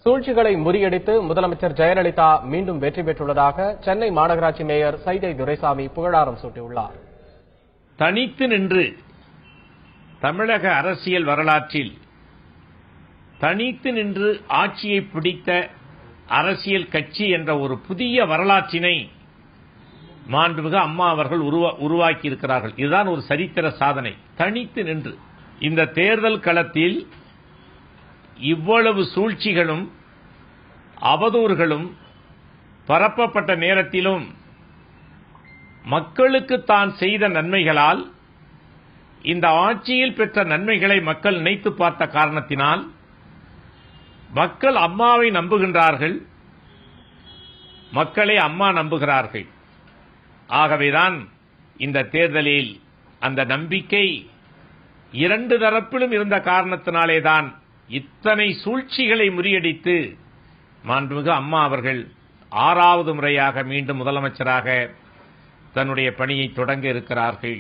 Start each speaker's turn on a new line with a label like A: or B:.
A: சூழ்ச்சிகளை முறியடித்து முதலமைச்சர் ஜெயலலிதா மீண்டும் வெற்றி பெற்றுள்ளதாக சென்னை மாநகராட்சி மேயர் சைதை துரைசாமி புகழாரம் சூட்டியுள்ளார்.
B: தனித்து நின்று தமிழக அரசியல் வரலாற்றில் தனித்து நின்று ஆட்சியை பிடித்த அரசியல் கட்சி என்ற ஒரு புதிய வரலாற்றினை மாண்புமிகு அம்மா அவர்கள் உருவாக்கி இருக்கிறார்கள். இதுதான் ஒரு சரித்திர சாதனை. தனித்து நின்று இந்த தேர்தல் களத்தில் இவ்வளவு சூழ்ச்சிகளும் அவதூறுகளும் பரப்பப்பட்ட நேரத்திலும் மக்களுக்கு தான் செய்த நன்மைகளால் இந்த ஆட்சியில் பெற்ற நன்மைகளை மக்கள் நினைத்து பார்த்த காரணத்தினால் மக்கள் அம்மாவை நம்புகின்றார்கள், மக்களை அம்மா நம்புகிறார்கள். ஆகவேதான் இந்த தேர்தலில் அந்த நம்பிக்கை இரண்டு தரப்பிலும் இருந்த காரணத்தினாலேதான் இத்தனை சூழ்ச்சிகளை முறியடித்து மாண்புமிகு அம்மா அவர்கள் 6வது முறையாக மீண்டும் முதலமைச்சராக தன்னுடைய பணியை தொடங்க இருக்கிறார்கள்.